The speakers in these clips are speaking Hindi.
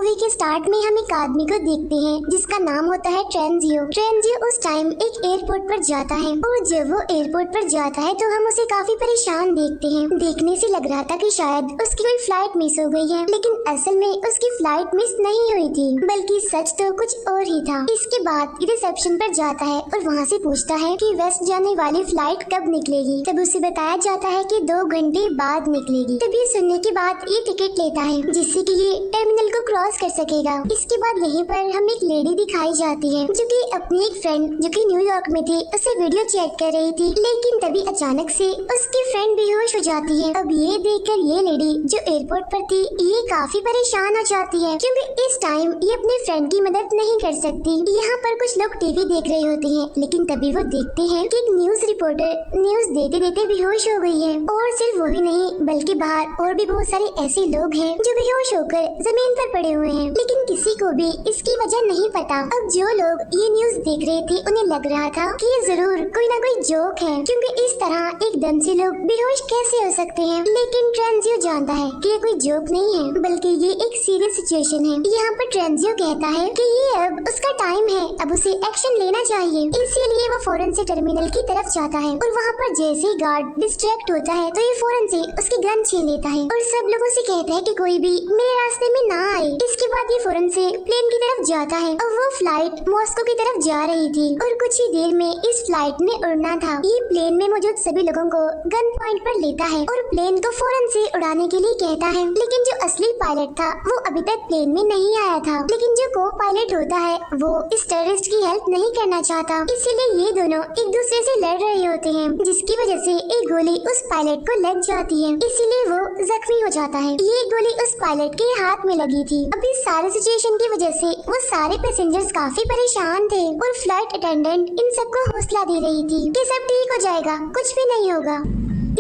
मूवी के स्टार्ट में हम एक आदमी को देखते हैं जिसका नाम होता है ट्रेंजियो। ट्रेंजियो उस टाइम एक एयरपोर्ट पर जाता है और जब वो एयरपोर्ट पर जाता है तो हम उसे काफी परेशान देखते हैं। देखने से लग रहा था कि शायद उसकी कोई फ्लाइट मिस हो गई है, लेकिन असल में उसकी फ्लाइट मिस नहीं हुई थी, बल्कि सच तो कुछ और ही था। इसके बाद रिसेप्शन पर जाता है और वहाँ से पूछता है कि वेस्ट जाने वाली फ्लाइट कब निकलेगी। तब उसे बताया जाता है कि 2 घंटे बाद निकलेगी। तभी सुनने के बाद ये टिकट लेता है जिससे कि ये टर्मिनल को क्रॉस कर सकेगा। इसके बाद यहीं पर हम एक लेडी दिखाई जाती है जो कि अपनी एक फ्रेंड जो कि न्यूयॉर्क में थी उसे वीडियो चैट कर रही थी, लेकिन तभी अचानक से उसकी फ्रेंड बेहोश हो जाती है। अब ये देखकर ये लेडी जो एयरपोर्ट पर थी ये काफी परेशान हो जाती है क्योंकि इस टाइम ये अपने फ्रेंड की मदद नहीं कर सकती। यहाँ पर कुछ लोग टीवी देख रहे होते हैं, लेकिन तभी वो देखते हैं कि एक न्यूज रिपोर्टर न्यूज देते देते बेहोश हो गई है। और सिर्फ वही नहीं बल्कि बाहर और भी बहुत सारे ऐसे लोग हैं जो बेहोश होकर जमीन पर पड़े हुए हैं, लेकिन किसी को भी इसकी वजह नहीं पता। अब जो लोग ये न्यूज देख रहे थे उन्हें लग रहा था कि ये जरूर कोई ना कोई जोक है, क्योंकि इस तरह एकदम से लोग बेहोश कैसे हो सकते हैं। लेकिन ट्रेंजियो जानता है कि ये कोई जोक नहीं है, बल्कि ये एक सीरियस सिचुएशन है। यहाँ पर ट्रेंजियो कहता है कि ये अब उसका टाइम है, अब उसे एक्शन लेना चाहिए। इसीलिए वो फौरन से टर्मिनल की तरफ जाता है और वहाँ पर जैसे ही गार्ड डिस्ट्रैक्ट होता है तो ये फौरन से उसकी गन छीन लेता है और सब लोगों से कहता है कि कोई भी मेरे रास्ते में ना आए। इसके बाद ये फौरन से प्लेन की तरफ जाता है और वो फ्लाइट मॉस्को की तरफ जा रही थी और कुछ ही देर में इस फ्लाइट ने उड़ना था। ये प्लेन में मौजूद सभी लोगों को गन पॉइंट पर लेता है और प्लेन को फौरन से उड़ाने के लिए कहता है, लेकिन जो असली पायलट था वो अभी तक प्लेन में नहीं आया था। लेकिन जो को पायलट होता है वो इस टेररिस्ट की हेल्प नहीं करना चाहता, इसीलिए ये दोनों एक दूसरे से लड़ रहे होते हैं, जिसकी वजह से एक गोली उस पायलट को लग जाती है, इसीलिए वो जख्मी हो जाता है। ये गोली उस पायलट के हाथ में लगी थी। अब इस सारे सिचुएशन की वजह से वो सारे पैसेंजर्स काफी परेशान थे और फ्लाइट अटेंडेंट इन सबको हौसला दे रही थी कि सब ठीक हो जाएगा, कुछ भी नहीं होगा।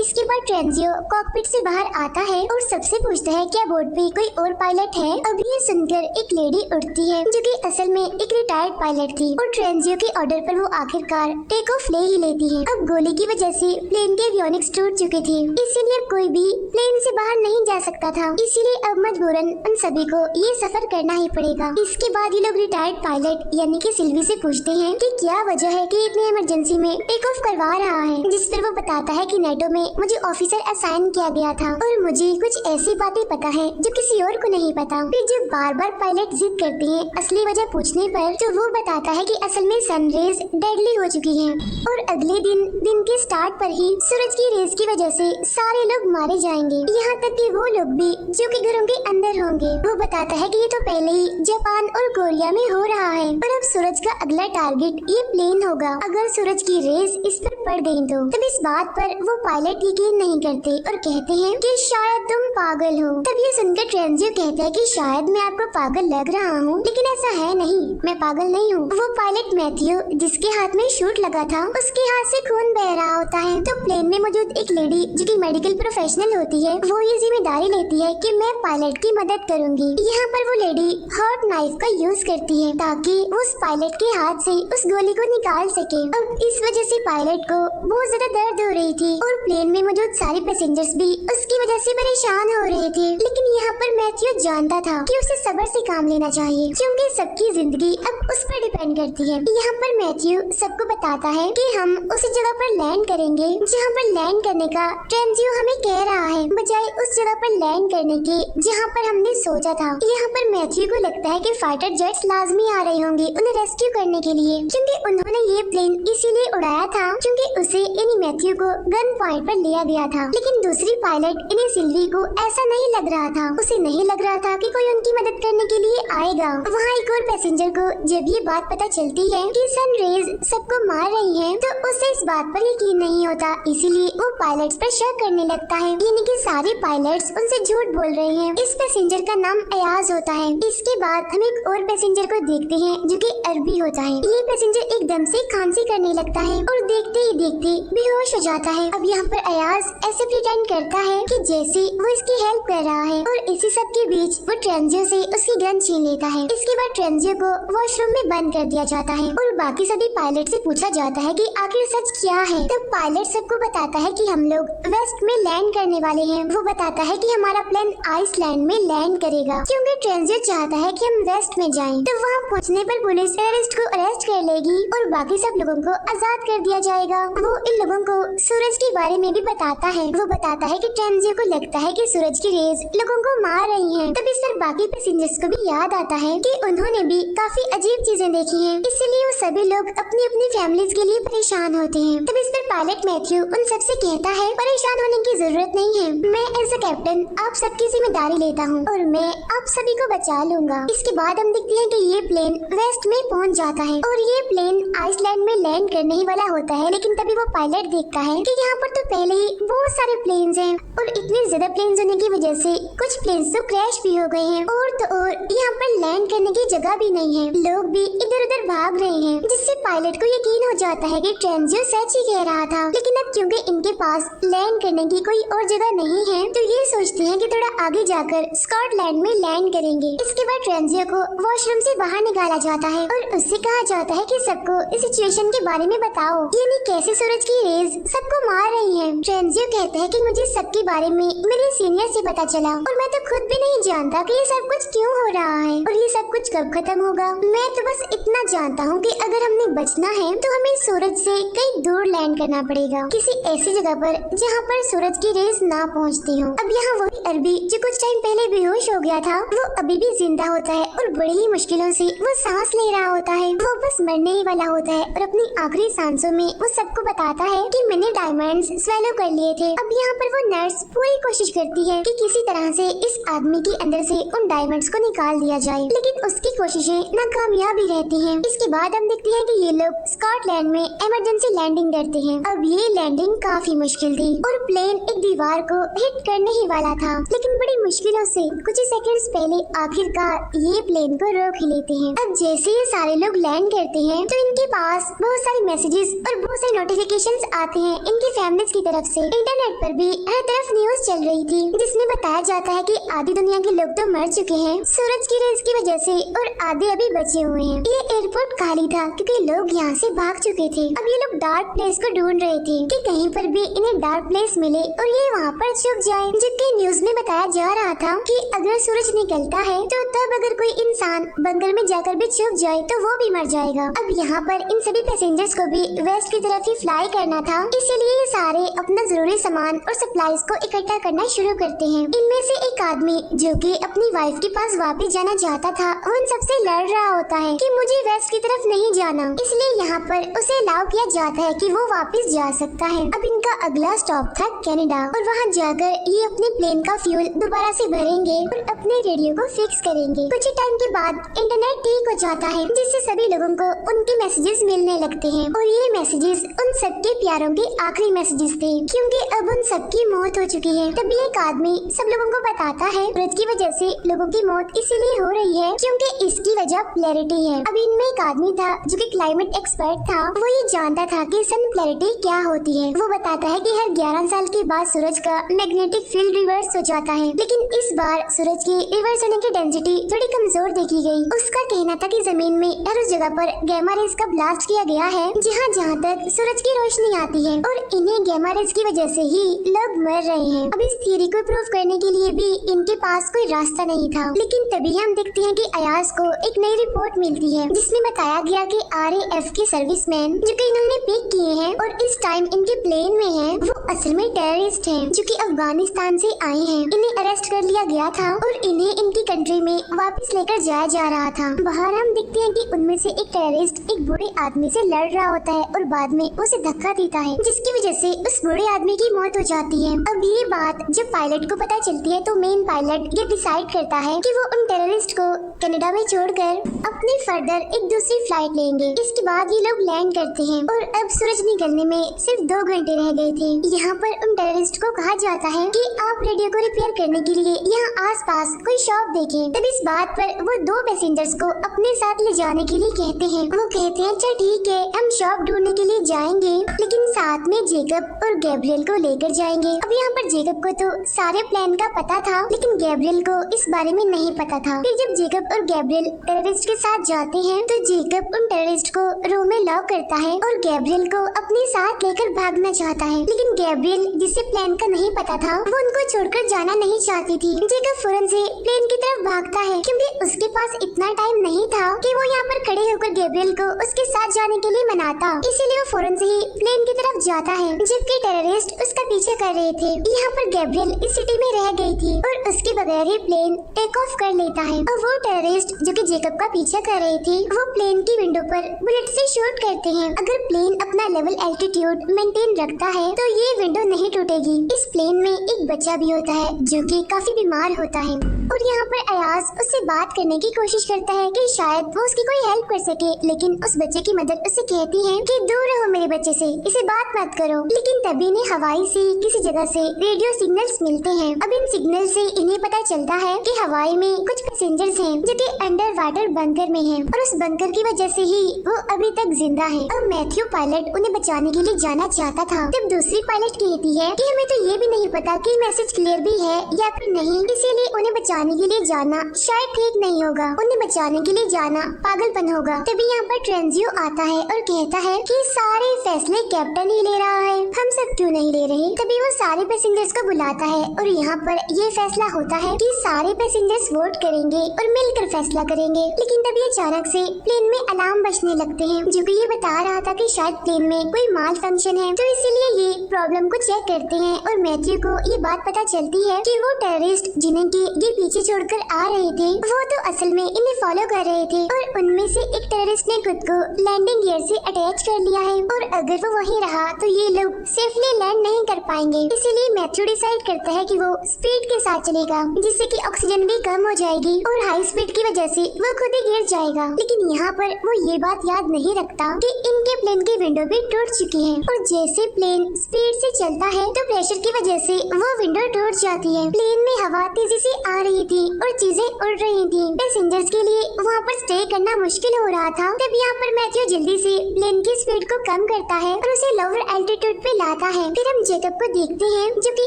इसके बाद ट्रेंजियो कॉकपिट से बाहर आता है और सबसे पूछता है क्या बोर्ड पे कोई और पायलट है। अब ये सुनकर एक लेडी उठती है जो कि असल में एक रिटायर्ड पायलट थी और ट्रेंजियो के ऑर्डर पर वो आखिरकार टेक ऑफ ले ही लेती है। अब गोली की वजह से प्लेन के एवियोनिक्स टूट चुके थे, इसीलिए अब कोई भी प्लेन से बाहर नहीं जा सकता था, इसीलिए अब मजबूरन उन सभी को ये सफर करना ही पड़ेगा। इसके बाद ये लोग रिटायर्ड पायलट यानी कि सिल्वी से पूछते हैं कि क्या वजह है कि इतनी इमरजेंसी में टेक ऑफ करवा रहा है, जिस पर वो बताता है कि नेटो में मुझे ऑफिसर असाइन किया गया था और मुझे कुछ ऐसी बातें पता है जो किसी और को नहीं पता। फिर जब बार बार पायलट जिद करते हैं असली वजह पूछने पर तो वो बताता है कि असल में सनरेज डेडली हो चुकी हैं और अगले दिन के स्टार्ट पर ही सूरज की रेज की वजह से सारे लोग मारे जाएंगे, यहाँ तक कि वो लोग भी जो कि घरों के अंदर होंगे। वो बताता है कि ये तो पहले ही जापान और कोरिया में हो रहा है और अब सूरज का अगला टारगेट ये प्लेन होगा। अगर सूरज की रेज इस पर पड़ गई तो तब इस बात पर वो पायलट यकीन नहीं करते और कहते हैं कि शायद तुम पागल हो। तब ये सुनकर ट्रेंजियो कहता है कि शायद मैं आपको पागल लग रहा हूँ, लेकिन ऐसा है नहीं, मैं पागल नहीं हूँ। वो पायलट मैथ्यू जिसके हाथ में शूट लगा था उसके हाथ से खून बह रहा होता है, तो प्लेन में मौजूद एक लेडी जो कि मेडिकल प्रोफेशनल होती है वो ये जिम्मेदारी लेती है कि मैं पायलट की मदद करूंगी। यहाँ पर वो लेडी हॉट नाइफ का यूज करती है ताकि वो उस पायलट के हाथ से उस गोली को निकाल सके। अब इस वजह से पायलट को बहुत ज्यादा दर्द हो रही थी और प्लेन में मौजूद सारे पैसेंजर्स भी उसकी वजह से परेशान हो रहे थे, लेकिन यहाँ पर मैथ्यू जानता था कि उसे सब्र से काम लेना चाहिए क्योंकि सबकी जिंदगी अब उस पर डिपेंड करती है। यहाँ पर मैथ्यू सबको बताता है कि हम उस जगह पर लैंड करेंगे जहाँ पर लैंड करने का ट्रेंजियो हमें कह रहा है, बजाय उस जगह पर लैंड करने के जहाँ पर हमने सोचा था। यहाँ पर मैथ्यू को लगता है कि फाइटर जेट्स लाजमी आ रहे होंगे उन्हें रेस्क्यू करने के लिए, क्योंकि उन्होंने ये प्लेन इसीलिए उड़ाया था क्योंकि उसे यानी मैथ्यू को गन पॉइंट पर लिया गया था। लेकिन दूसरी पायलट इन्हें सिल्वी को ऐसा नहीं लग रहा था, उसे नहीं लग रहा था कि कोई उनकी मदद करने के लिए आएगा। वहाँ एक और पैसेंजर को जब ये बात पता चलती है कि सनरेज सबको मार रही है तो उसे इस बात पर यकीन नहीं होता, इसीलिए वो पायलट्स पर शक करने लगता है, यानी कि सारे पायलट्स उनसे झूठ बोल रहे हैं। इस पैसेंजर का नाम अयाज होता है। इसके बाद हम एक और पैसेंजर को देखते हैं जो कि अरबी होता है। ये पैसेंजर एकदम से खांसी करने लगता है और देखते ही देखते बेहोश हो जाता है। अब यहाँ पर अयाज ऐसे प्रिटेंड करता है कि जैसे वो इसकी हेल्प कर रहा है और इसी सब के बीच वो ट्रेंजियो से उसकी गन छीन लेता है। इसके बाद ट्रेंजियो को वॉशरूम में बंद कर दिया जाता है और बाकी सभी पायलट से पूछा जाता है कि आखिर सच क्या है। तब पायलट सबको बताता है कि हम लोग वेस्ट में लैंड करने वाले हैं। वो बताता है कि हमारा प्लेन आइसलैंड में लैंड करेगा क्योंकि ट्रेंजियो चाहता है कि हम वेस्ट में जाएं। तो वहाँ पहुँचने पर पुलिस टेररिस्ट को अरेस्ट कर लेगी और बाकी सब लोगों को आजाद कर दिया जाएगा। वो इन लोगों को सूरज के बारे में भी बताता है। वो बताता है कि ट्रेंजियो को लगता है कि सूरज की रेज लोगों को मार रही हैं। तब इस पर बाकी पैसेंजर्स को भी याद आता है कि उन्होंने भी काफी अजीब चीजें देखी हैं, इसलिए वो सभी लोग अपनी अपनी फैमिलीज के लिए परेशान होते हैं। तब इस पर पायलट मैथ्यू उन सबसे कहता है परेशान होने की जरूरत नहीं है, मैं एज अ कैप्टन आप सबकी जिम्मेदारी लेता हूँ और मैं आप सभी को बचा लूंगा। इसके बाद हम देखते हैं कि ये प्लेन वेस्ट में पहुँच जाता है और ये प्लेन आइसलैंड में लैंड करने ही वाला होता है। लेकिन तभी वो पायलट देखता है कि यहाँ पर तो पहले ही बहुत सारे प्लेन्स हैं और इतने ज्यादा प्लेन्स होने की वजह से कुछ प्लेन्स तो क्रैश भी हो गए हैं और तो और यहाँ पर लैंड करने की जगह भी नहीं है, लोग भी इधर उधर भाग रहे हैं, जिससे पायलट को यकीन हो जाता है कि ट्रेंजियो सच ही कह रहा था। लेकिन अब क्योंकि इनके पास लैंड करने की कोई और जगह नहीं है तो ये सोचते हैं कि थोड़ा आगे जाकर स्कॉटलैंड में लैंड करेंगे। इसके बाद ट्रेंजियो को वॉशरूम से बाहर निकाला जाता है और उससे कहा जाता है कि सबको इस सिचुएशन के बारे में बताओ, यानी कैसे सूरज की रेज सबको मार रही है। ट्रेंजियो कहता है कि मुझे सबके बारे में मेरे सीनियर से पता चला और मैं तो खुद भी नहीं जानता कि ये सब कुछ क्यों हो रहा है और ये सब कुछ कब खत्म होगा। मैं तो बस इतना जानता हूँ कि अगर हमने बचना है तो हमें सूरज से कहीं दूर लैंड करना पड़ेगा, किसी ऐसी जगह पर जहाँ पर सूरज की रेज ना पहुँचती हो। अब यहाँ वही अरबी जो कुछ टाइम पहले बेहोश हो गया था वो अभी भी जिंदा होता है और बड़ी ही मुश्किलों से वो सांस ले रहा होता है। वो बस मरने ही वाला होता है और अपनी आखिरी सांसों में वो सबको बताता है कि मैंने डायमंड्स स्वेलो कर लिए थे। अब यहाँ पर वो नर्स पूरी कोशिश करती है कि किसी तरह से इस आदमी के अंदर से उन डायमंड्स को निकाल दिया जाए, लेकिन उसकी कोशिशें नाकामयाब ही रहती हैं। इसके बाद हम देखते हैं कि ये लोग स्कॉटलैंड में इमरजेंसी लैंडिंग करते हैं। अब ये लैंडिंग काफी मुश्किल थी और प्लेन एक दीवार को हिट करने ही वाला था, लेकिन बड़ी मुश्किलों से कुछ ही सेकंड्स पहले आखिरकार ये प्लेन को रोक ही लेते हैं। अब जैसे ये सारे लोग लैंड करते हैं तो इनके पास बहुत सारे मैसेजेस और बहुत सारे नोटिफिकेशंस आते हैं इनकी फैमिलीज की तरफ से। इंटरनेट पर भी हर तरफ न्यूज चल रही थी जिसमें बताया जाता है कि आधी दुनिया के लोग तो मर चुके हैं सूरज की रेस की वजह से और आधे अभी बचे हुए हैं। ये एयरपोर्ट खाली था क्योंकि लोग यहाँ से भाग चुके थे। अब ये लोग डार्क प्लेस को ढूंढ रहे थे कि कहीं पर भी इन्हें डार्क प्लेस मिले और ये वहाँ पर छुप जाए। जबकि न्यूज में बताया जा रहा था कि अगर सूरज निकलता है तो तब अगर कोई इंसान बंकर में जाकर भी छुप जाए तो वो भी मर जाएगा। अब यहाँ पर इन सभी पैसेंजर्स को भी वेस्ट की तरफ ही फ्लाई करना था, इसलिए ये सारे अपना जरूरी सामान और सप्लाईज को इकट्ठा करना शुरू करते हैं। इनमें से एक आदमी जो कि अपनी वाइफ के पास वापस जाना चाहता था उन सबसे लड़ रहा होता है कि मुझे वेस्ट की तरफ नहीं जाना, इसलिए यहाँ पर उसे अलाउ किया जाता है कि वो वापस जा सकता है। अब इनका अगला स्टॉप था कनाडा और वहाँ जाकर ये अपने प्लेन का फ्यूल दोबारा से भरेंगे और अपने रेडियो को फिक्स करेंगे। कुछ ही टाइम के बाद इंटरनेट ठीक हो जाता है जिससे सभी लोगों को उनके मैसेजेस मिलने लगते हैं और ये मैसेजेस उन सबके प्यारों के आखिरी मैसेजेस थे क्योंकि अब उन सबकी मौत हो चुकी है। तभी एक आदमी सब लोगों को बताता है सूरज की वजह से लोगों की मौत इसीलिए हो रही है क्योंकि इसकी वजह पोलैरिटी है। अब इनमें एक आदमी था जो कि क्लाइमेट एक्सपर्ट था, वो ये जानता था कि सन पोलैरिटी क्या होती है। वो बताता है कि हर 11 साल के बाद सूरज का मैग्नेटिक फील्ड रिवर्स हो जाता है, लेकिन इस बार सूरज की रिवर्स होने की डेंसिटी थोड़ी कमजोर देखी गई। उसका कहना था कि जमीन में हर उस जगह पर गैमा रेज का ब्लास्ट किया गया है जहाँ तक सूरज की रोशनी आती है और इन्हें गैमा रेज की वजह से ही लोग मर रहे हैं। अब इस थियरी को प्रूव करने के लिए भी इनके पास कोई रास्ता नहीं था, लेकिन तभी हम देखते हैं कि अयाज को एक नई रिपोर्ट मिलती है जिसमें बताया गया कि RAF के सर्विसमैन जो कि इन्होंने पिक किए हैं और इस टाइम इनके प्लेन में हैं, वो असल में टेररिस्ट हैं जो कि अफगानिस्तान से आए हैं। इन्हें अरेस्ट कर लिया गया था और इन्हें इनकी कंट्री में वापस लेकर जाया जा रहा था। बाहर हम देखते हैं कि उनमें से एक टेररिस्ट एक बूढ़े आदमी से लड़ रहा होता है और बाद में उसे धक्का देता है जिसकी वजह से उस बूढ़े आदमी की मौत हो जाती है। अब ये बात जब पायलट को पता चलती है तो मेन पायलट ये डिसाइड करता है कि वो उन टेररिस्ट को कनाडा में छोड़कर अपनी फर्दर एक दूसरी फ्लाइट लेंगे। इसके बाद ये लोग लैंड करते हैं और अब सूरज निकलने में सिर्फ 2 घंटे रह गए थे। यहाँ पर उन टेररिस्ट को कहा जाता है कि आप रेडियो को रिपेयर करने के लिए यहाँ आसपास कोई शॉप देखें। तब इस बात पर वो 2 पैसेंजर्स को अपने साथ ले जाने के लिए कहते हैं। वो कहते हैं अच्छा ठीक है, हम शॉप ढूंढने के लिए जाएंगे, लेकिन साथ में जेकब और गैब्रियल को लेकर जाएंगे। अब यहाँ पर जेकब को तो सारे प्लान का पता था, लेकिन गैब्रियल को इस बारे में नहीं पता था। फिर जब जेकब और गैब्रियल टेररिस्ट के साथ जाते हैं तो जेकब उन टेररिस्ट को रूम में लॉक करता है और गैब्रियल को अपने साथ लेकर भागना चाहता है। लेकिन गैब्रियल, जिसे प्लान का नहीं पता था, वो उनको छोड़कर जाना नहीं चाहती थी। जेकब फौरन से प्लेन की तरफ भागता है क्योंकि उसके पास इतना टाइम नहीं था कि वो यहाँ पर खड़े होकर गैब्रियल को उसके साथ जाने के लिए मनाता। इसीलिए वो फौरन से ही प्लेन की तरफ जाता है, जबकि टेररिस्ट उसका पीछे कर रहे थे। यहाँ पर गैब्रियल इस सिटी में रह गई थी और उसके बगैर ही प्लेन टेक ऑफ कर लेता है और वो टेररिस्ट जो कि जेकब का पीछा कर रहे थे, वो प्लेन की विंडो पर बुलेट से शूट करते हैं। अगर प्लेन अपना लेवल एल्टीट्यूड मेंटेन रखता है तो ये विंडो नहीं टूटेगी। इस प्लेन में एक बच्चा भी होता है जो कि काफी बीमार होता है और यहाँ पर अयाज उससे बात करने की कोशिश करता है कि शायद वो उसकी कोई हेल्प कर सके, लेकिन उस बच्चे की मदर उससे कहती है कि दूर रहो मेरे बच्चे से, इसे बात मत करो। लेकिन तभी इन्हें हवाई से किसी जगह से रेडियो सिग्नल्स मिलते हैं। अब इन सिग्नल से इन्हें पता चलता है कि हवाई में कुछ पैसेंजर्स हैं जो कि अंडर वाटर बंकर में हैं और उस बंकर की वजह से ही वो अभी तक जिंदा है। अब मैथ्यू पायलट उन्हें बचाने के लिए जाना चाहता था। तब दूसरी पायलट कहती है कि हमें तो ये भी नहीं पता कि मैसेज क्लियर भी है या फिर नहीं, इसीलिए उन्हें बचाने के लिए जाना शायद ठीक नहीं होगा। उन्हें बचाने के लिए जाना पागलपन होगा। तभी यहाँ पर ट्रेंजियो आता है और कहता है कि सारे फैसले कैप्टन ही ले रहा है, हम सब क्यों नहीं ले रहे। तभी वो सारे पैसेंजर्स को बुलाता है और यहाँ पर ये फैसला होता है कि सारे पैसेंजर्स वोट करेंगे और मिलकर फैसला करेंगे। लेकिन तभी अचानक से प्लेन में अलार्म बजने लगते हैं जो कि ये बता रहा था कि शायद प्लेन में कोई माल फंक्शन है, तो इसीलिए ये प्रॉब्लम को चेक करते हैं और मैथ्यू को ये बात पता चलती है कि वो टेररिस्ट जिन्हें कि ये पीछे छोड़कर आ रहे थे वो तो असल में इन्हें फॉलो कर रहे थे और उनमें से एक टेररिस्ट ने खुद को लैंडिंग गियर से अटैच कर लिया है और अगर वो वहीं रहा तो ये लोग सेफली लैंड नहीं कर पाएंगे। इसीलिए मैथ्यू डिसाइड करता है कि वो स्पीड के साथ चलेगा, जिससे कि ऑक्सीजन भी कम हो जाएगी और हाई स्पीड की वजह से वो खुद ही गिर जाएगा। लेकिन यहाँ पर वो ये बात याद नहीं रखता कि इनके प्लेन की विंडो भी टूट चुकी है और जैसे प्लेन स्पीड से चलता है तो प्रेशर की वजह से वो विंडो टूट जाती है। प्लेन में हवा तेजी से आ रही थी और चीजें उड़ रही थी। पैसेंजर्स के लिए वहाँ पर स्टे करना मुश्किल हो रहा था। तब यहाँ पर मैथ्यू जल्दी से प्लेन की स्पीड को कम करता है और उसे लोअर एल्टीट्यूड पे लाता है। फिर हम जेकब को देखते हैं जो कि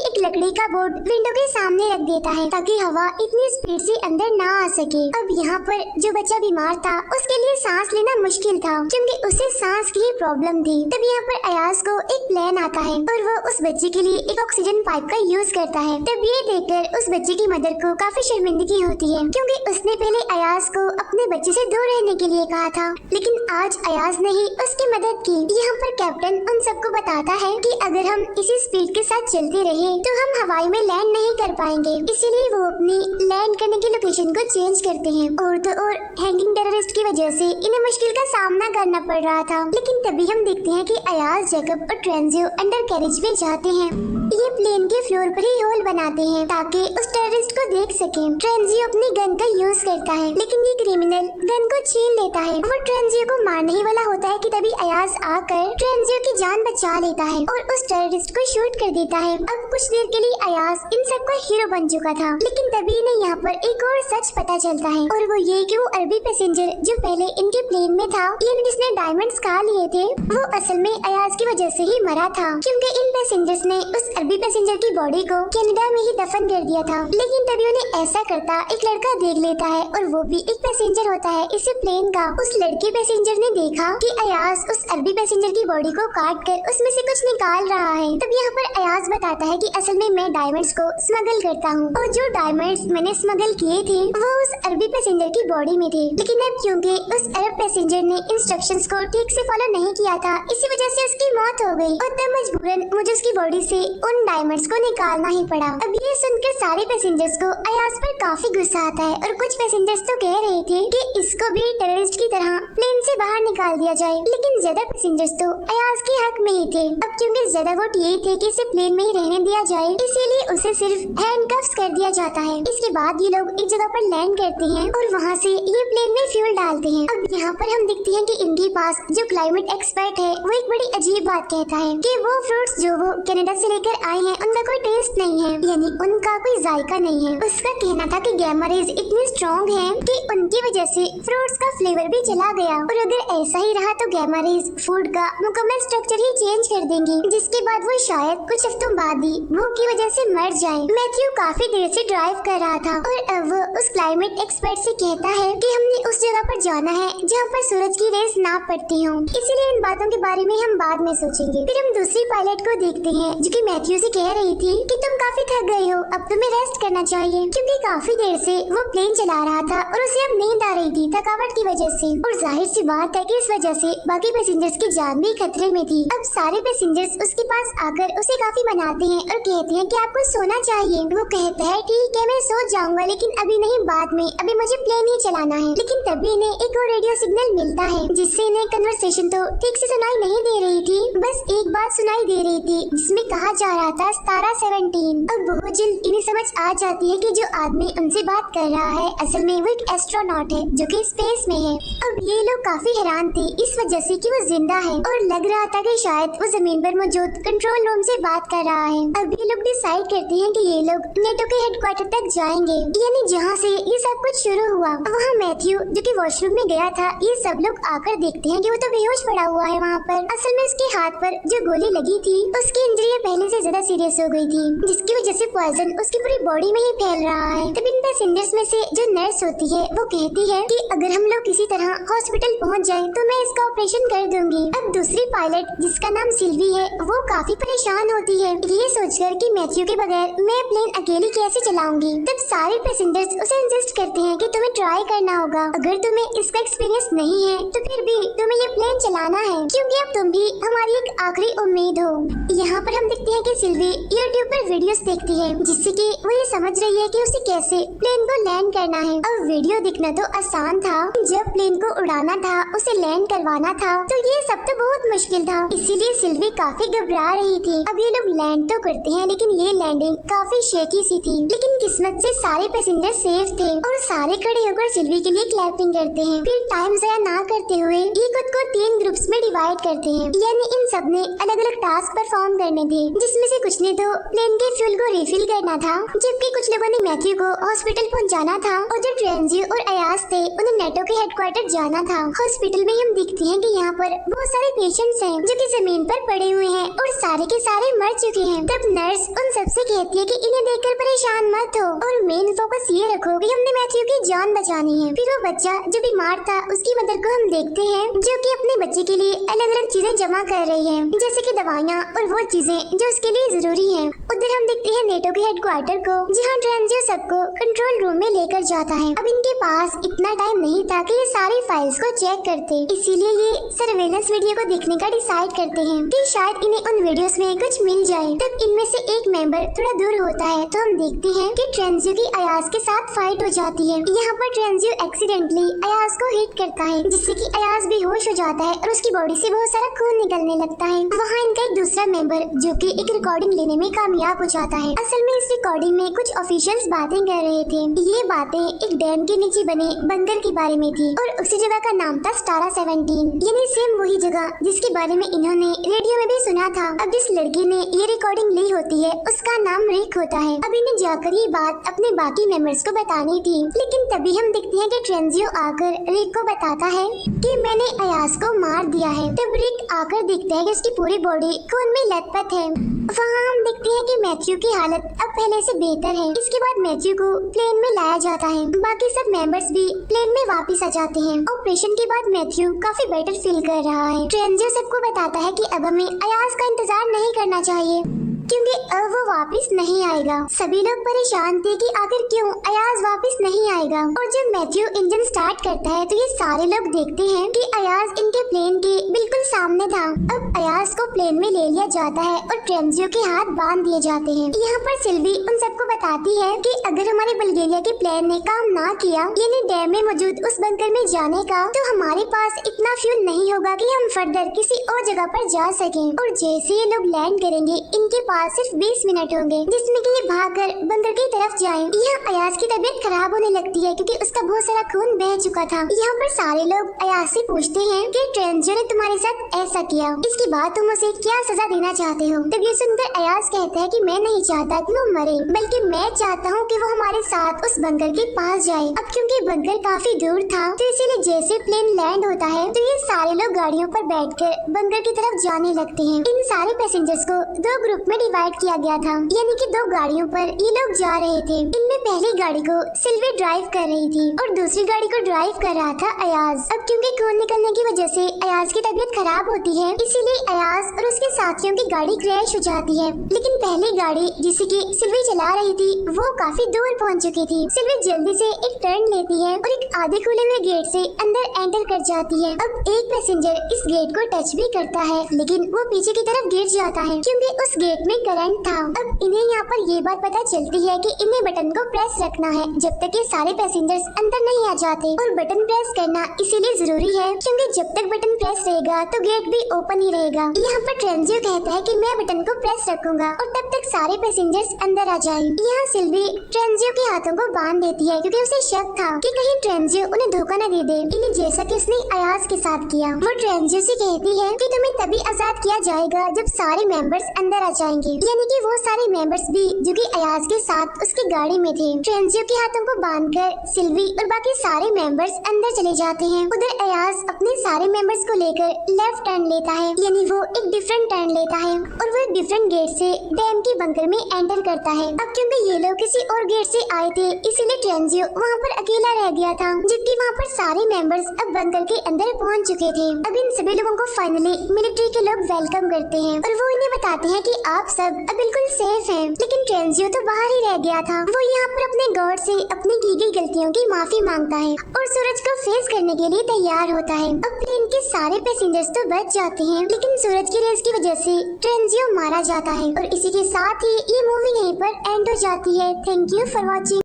एक लकड़ी का बोर्ड विंडो के सामने रख देता है ताकि हवा इतनी स्पीड से अंदर ना आ सके। अब यहाँ पर जो बच्चा बीमार था उसके लिए सांस लेना मुश्किल था क्योंकि उसे सांस की प्रॉब्लम थी। तब यहाँ पर अयाज को एक प्लान आता है और वो उस बच्चे के लिए एक ऑक्सीजन पाइप का यूज करता है। तब ये देखकर उस बच्चे की मदर को काफी शर्मिंदगी होती है क्योंकि उसने पहले अयाज को अपने बच्चे से दूर रहने के लिए कहा था, लेकिन आज अयाज ने ही उसकी मदद की। यहाँ पर कैप्टन उन सबको बताता है कि अगर हम इसी स्पीड के साथ चलते रहे तो हम हवाई में लैंड नहीं कर पाएंगे, इसीलिए वो अपनी लैंड करने की लोकेशन को चेंज करते हैं। और तो और हैंगिंग टेररिस्ट की वजह से इन्हें मुश्किल का सामना करना पड़ रहा था। लेकिन तभी हम देखते हैं कि अयाज, जेकब और ट्रेंजियो अंडर कैरेज में जाते हैं। ये प्लेन के फ्लोर पर ही होल बनाते हैं ताकि उस टेररिस्ट को देख सके। ट्रेंजियो अपनी गन का यूज करता है लेकिन ये क्रिमिनल गन को छीन लेता है। वो ट्रेंजियो को मारने ही वाला होता है कि तभी अयाज आकर ट्रेंजियो की जान बचा लेता है और उस टेररिस्ट को शूट कर देता है। अब कुछ देर के लिए अयाज इन सबका हीरो बन चुका था, लेकिन तभी इन्हें यहाँ पर एक और सच पता चलता है और वो ये कि वो अरबी पैसेंजर जो पहले इनके प्लेन में था, यानी जिसने डायमंड्स खा लिए थे, वो असल में अयाज की वजह से ही मरा था क्योंकि इन पैसेंजर्स ने उस अरबी पैसेंजर की बॉडी को कनाडा में ही दफन कर दिया था। लेकिन तभी उन्हें ऐसा करता एक लड़का देख लेता है और वो भी एक पैसेंजर होता है इसी प्लेन का। उस लड़के पैसेंजर ने देखा कि अयाज उस अरबी पैसेंजर की बॉडी को काट कर उसमें से कुछ निकाल रहा है। तब यहाँ पर अयाज बताता है कि असल में मैं डायमंड्स को स्मगल करता हूँ और जो डायमंड्स मैंने स्मगल किए थे वो उस अरबी पैसेंजर की बॉडी में थे। लेकिन अब क्योंकि उस अरब पैसेंजर ने इंस्ट्रक्शंस को ठीक से फॉलो नहीं किया था, इसी वजह से उसकी मौत हो गई और तब मजबूरन मुझे उसकी बॉडी से उन डायमंड्स को निकालना ही पड़ा। अब ये सुनकर सारे पैसेंजर्स को अयाज पर काफी गुस्सा आता है और कुछ पैसेंजर्स तो कह रहे थे कि इसको भी टेररिस्ट की तरह प्लेन से बाहर निकाल दिया जाए, लेकिन ज्यादा पैसेंजर्स तो अयाज के हक में ही थे। अब क्योंकि ज्यादा वोट यही थे कि इसे प्लेन में ही रहने दिया जाए, इसीलिए उसे सिर्फ हैंडकफ्स कर दिया जाता है। इसके बाद ये लोग एक जगह पर लैंड करते हैं और वहाँ से ये प्लेन में फ्यूल डालते हैं। अब यहाँ पर हम देखते हैं कि इनके पास जो क्लाइमेट एक्सपर्ट है वो एक बड़ी अजीब बात कहता है कि वो फ्रूट्स जो वो कनाडा से लेकर आए हैं उनका कोई टेस्ट नहीं है, यानी उनका कोई जायका नहीं है। उसका कहना था कि गैमा रेज इतनी स्ट्रॉन्ग है कि उनकी वजह से फ्रूट्स का फ्लेवर भी चला गया और अगर ऐसा ही रहा तो गैमा रेज फूड का मुकम्मल स्ट्रक्चर ही चेंज कर देंगी, जिसके बाद वो शायद कुछ हफ्तों बाद ही भूख की वजह से मर जाए। मैथ्यू काफी देर से ड्राइव कर रहा था और अब वो उस क्लाइमेट एक्सपर्ट से कहता है कि हमने उस जगह पर जाना है जहाँ पर सूरज की रेस ना पड़ती हो, इसीलिए इन बातों के बारे में हम बाद में सोचेंगे। फिर हम दूसरी पायलट को देखते हैं जो कि मैथ्यू से कह रही थी कि तुम काफी थक गए हो, अब तुम्हें रेस्ट करना चाहिए, क्योंकि काफी देर से वो प्लेन चला रहा था और उसे अब नींद आ रही थी थकावट की वजह से, और जाहिर सी बात है कि इस वजह से बाकी पैसेंजर्स की जान भी खतरे में थी। अब सारे पैसेंजर्स उसके पास आकर उसे काफी मनाते हैं और कहते हैं कि आपको सोना चाहिए। वो कहता है ठीक है मैं सो जाऊंगा, लेकिन अभी नहीं, बाद में, अभी मुझे प्लेन ही चलाना है। लेकिन तभी इन्हें एक और रेडियो सिग्नल मिलता है जिससे इन्हें कन्वर्सेशन तो ठीक से सुनाई नहीं दे रही थी, बस एक बात सुनाई दे रही थी जिसमें कहा जा रहा था तारा 17। अब बहुत जल्द इन्हें समझ आ जाती है कि जो आदमी उनसे बात कर रहा है असल में वो एक एस्ट्रोनॉट है जो कि स्पेस में है। अब ये लोग काफी हैरान थे इस वजह से कि वो जिंदा है और लग रहा था कि शायद वो जमीन पर मौजूद कंट्रोल रूम से बात कर रहा है। अब ये लोग डिसाइड करते हैं कि ये लोग नेटो के हेडक्वार्टर तक जाएंगे, यानी जहाँ से ये सब कुछ शुरू हुआ। वहाँ मैथ्यू जो कि वॉशरूम में गया था, ये सब लोग आकर देखते हैं कि वो तो बेहोश पड़ा हुआ है वहाँ पर। असल में उसके हाथ पर जो गोली लगी थी उसकी इंजरी पहले से ज्यादा सीरियस हो गई थी, जिसकी वजह से पॉइजन उसकी पूरी बॉडी में ही फैल रहा है। तब इन पैसेंजर्स में से जो नर्स होती है वो कहती है कि अगर हम लोग किसी तरह हॉस्पिटल पहुँच जाए तो मैं इसका ऑपरेशन कर दूंगी। अब दूसरी पायलट जिसका नाम सिल्वी है वो काफी परेशान होती है ये सोचकर कि मैथ्यू के बगैर मैं प्लेन अकेली कैसे चलाऊंगी। तब सारे पैसेंजर्स उसे इंसिस्ट करते हैं कि तुम्हें ट्राई करना होगा, अगर तुम्हें इसका एक्सपीरियंस नहीं है तो फिर भी तुम्हें ये प्लेन चलाना है, क्योंकि अब तुम भी हमारी एक आखिरी उम्मीद हो। यहाँ पर हम देखते हैं कि सिल्वी यूट्यूब पर वीडियोस देखती है जिससे कि वो ये समझ रही है कि उसे कैसे प्लेन को लैंड करना है। अब वीडियो दिखना तो आसान था, जब प्लेन को उड़ाना था, उसे लैंड करवाना था तो ये सब तो बहुत मुश्किल था, इसीलिए सिल्वी काफी घबरा रही थी। अब ये लोग लैंड तो करते हैं लेकिन ये लैंडिंग काफी शेकी सी थी, लेकिन किस्मत से सारे पैसेंजर सेफ थे और सारे खड़े होकर सिल्वी के लिए क्लैपिंग करते हैं। फिर टाइम ज़ाया ना करते हुए ये खुद को 3 ग्रुप्स में डिवाइड करते हैं, यानी इन सब ने अलग अलग टास्क परफॉर्म करने थे, जिसमें से कुछ ने तो प्लेन के फ्यूल को रिफिल करना था, जबकि कुछ लोगों ने मैथ्यू को हॉस्पिटल पहुंचाना था और जो ट्रेंजियो और अयाज थे उन्हें नेटो के हेडक्वार्टर जाना था। हॉस्पिटल में हम देखते हैं कि यहाँ पर बहुत सारे पेशेंट्स हैं जो कि जमीन पर पड़े हुए हैं और सारे के सारे मर चुके हैं। तब नर्स उन सबसे कहती है कि इन्हें देखकर परेशान मत हो और मेन फोकस ये रखो कि हमने मैथ्यू की जान बचानी है। फिर वो बच्चा जो बीमार था उसकी मदर को हम देखते हैं जो कि अपने बच्चे के लिए अलग अलग चीजें जमा कर रही है, जैसे कि दवाइयाँ और वो चीजें जो उसके लिए जरूरी है। उधर हम देखते हैं नेटो के हेडक्वार्टर को जहाँ ट्रेंजियो सबको कंट्रोल रूम में लेकर जाता है। अब इनके पास इतना टाइम नहीं था कि ये सारी फाइल्स को चेक करते, इसीलिए ये सर्वेलेंस वीडियो को देखने का डिसाइड करते हैं कि शायद इन्हें उन वीडियोस में कुछ मिल जाए। तब इनमें से एक मेंबर थोड़ा दूर होता है तो हम देखते हैं कि ट्रेंजियो की अयाज के साथ फाइट हो जाती है। यहाँ पर ट्रेंजियो एक्सीडेंटली अयाज को हिट करता है जिससे कि अयाज बेहोश हो जाता है और उसकी बॉडी से बहुत सारा खून निकलने लगता है। वहाँ इनका एक दूसरा मेंबर जो कि एक रिकॉर्डिंग लेने में कामयाब हो जाता है। असल में इस रिकॉर्डिंग में कुछ ऑफिशियल्स बातें कर रहे थे। ये बातें एक डैम के नीचे बने बंकर के बारे में थी और उसी जगह का नाम था तारा 17, यानी सेम वही जगह जिसके बारे में इन्होंने रेडियो में भी सुना था। अब जिस लड़के ने ये रिकॉर्डिंग ली होती है उसका नाम रिक होता है। अब इन्हें जाकर ये बात अपने बाकी मेंबर्स को बतानी थी, लेकिन तभी हम देखते हैं कि ट्रेंजियो आकर रिक को बताता है कि मैंने अयाज को मार दिया है। तब रिक आकर देखता है कि उसकी पूरी बॉडी खून में लथपथ है। वहाँ हम देखते हैं कि मैथ्यू की हालत अब पहले से बेहतर है। इसके बाद मैथ्यू को प्लेन में लाया जाता है, बाकी सब मेंबर्स भी प्लेन में वापस आ जाते हैं। ऑपरेशन के बाद मैथ्यू काफी बेटर फील कर रहा है। ट्रेंजियो सबको बताता है कि अब हमें अयाज का इंतजार नहीं करना चाहिए। क्योंकि अब वो वापस नहीं आएगा। सभी लोग परेशान थे कि आखिर क्यों अयाज वापस नहीं आएगा। और जब मैथ्यू इंजन स्टार्ट करता है तो ये सारे लोग देखते हैं कि अयाज इनके प्लेन के बिल्कुल सामने था। अब अयाज को प्लेन में ले लिया जाता है और ट्रेंजियो के हाथ बांध दिए जाते हैं। यहाँ पर सिल्वी उन सबको बताती है कि अगर हमारे बल्गेरिया के प्लान ने काम ना किया, यानी डैम में मौजूद उस बंकर में जाने का, तो हमारे पास इतना फ्यूल नहीं होगा कि हम फर्दर किसी और जगह पर जा सकें। और जैसे ये लोग लैंड करेंगे, इनके पास सिर्फ 20 मिनट होंगे जिसमें कि ये भागकर बंकर की तरफ जाएं। यहाँ अयाज की तबीयत खराब होने लगती है क्योंकि उसका बहुत सारा खून बह चुका था। यहाँ पर सारे लोग अयाज से पूछते हैं कि ट्रेंजियो ने तुम्हारे साथ ऐसा किया, इसके बाद तुम उसे क्या सजा देना चाहते हो। तब ये सुनकर अयाज कहता है कि मैं नहीं चाहता कि वो मरे, बल्कि मैं चाहता हूँ कि वो हमारे साथ उस बंकर के पास जाए। अब क्योंकि बंकर काफी दूर था, तो इसीलिए जैसे प्लेन लैंड होता है तो ये सारे लोग गाड़ियों पर बैठकर बंकर की तरफ जाने लगते हैं। इन सारे पैसेंजर्स को दो ग्रुप में डिवाइड किया गया था, यानी कि दो गाड़ियों पर ये लोग जा रहे थे। इनमें पहली गाड़ी को सिल्वी ड्राइव कर रही थी और दूसरी गाड़ी को ड्राइव कर रहा था अयाज। अब क्योंकि खून निकलने की वजह से अयाज की तबीयत खराब होती है, इसीलिए अयाज और उसके साथियों की गाड़ी क्रैश हो जाती है। लेकिन पहली गाड़ी जिसे की सिल्वी चला रही थी वो काफी दूर पहुंच चुकी थी। सिल्वी जल्दी से एक टर्न लेती है और एक आधे खुले हुए गेट से अंदर एंटर कर जाती है। अब एक पैसेंजर इस गेट को टच भी करता है, लेकिन वो पीछे की तरफ गिर जाता है क्योंकि उस गेट में करंट था। अब इन्हें यहाँ पर ये बात पता चलती है कि इन्हें बटन को प्रेस रखना है जब तक ये सारे पैसेंजर्स अंदर नहीं आ जाते। और बटन प्रेस करना इसीलिए जरूरी है क्योंकि जब तक बटन प्रेस रहेगा तो गेट भी ओपन ही रहेगा। यहाँ पर ट्रेंजियो कहता है कि मैं बटन को प्रेस रखूंगा और तब तक सारे पैसेंजर्स अंदर आ जाए। यहाँ सिल्वी ट्रेंजियो के हाथों को बांध देती है क्योंकि उसे शक था कि कहीं ट्रेंजियो उन्हें धोखा न दे दे, इन्हें जैसा कि उसने अयाज के साथ किया। वो ट्रेंजियो से कहती है कि तुम्हें तभी आजाद किया जाएगा जब सारे मेंबर्स अंदर आ जाएंगे, यानी कि वो सारे मेंबर्स भी जो कि अयाज के साथ उसकी गाड़ी में थे। ट्रेंजियो के हाथों को बांधकर सिल्वी और बाकी सारे मेंबर्स अंदर चले जाते हैं। उधर अयाज अपने सारे मेंबर्स को लेकर लेफ्ट टर्न लेता है, यानी वो एक डिफरेंट टर्न लेता है और वो एक डिफरेंट गेट से डैम के बंकर में एंटर करता है। अब क्योंकि ये लोग किसी और गेट से आए थे, इसीलिए ट्रेंजियो वहाँ पर अकेला रह गया था, जबकि वहाँ पर सारे मेंबर्स अब बंकर के अंदर पहुँच चुके थे। अब इन सभी लोगों को फाइनली मिलिट्री के लोग वेलकम करते हैं और वो इन्हें बताते हैं कि आप सब अब बिल्कुल सेफ हैं। लेकिन ट्रेंजियो तो बाहर ही रह गया था। वो यहाँ पर अपने गॉड से अपनी की गई गलतियों की माफी मांगता है और सूरज को फेस करने के लिए तैयार होता है। अब प्लेन के सारे पैसेंजर्स तो बच जाते हैं, लेकिन सूरज की रेस की वजह से ट्रेंजियो मारा जाता है। और इसी के साथ ही ये मूवी यहीं पर एंड हो जाती है। Thank you for watching.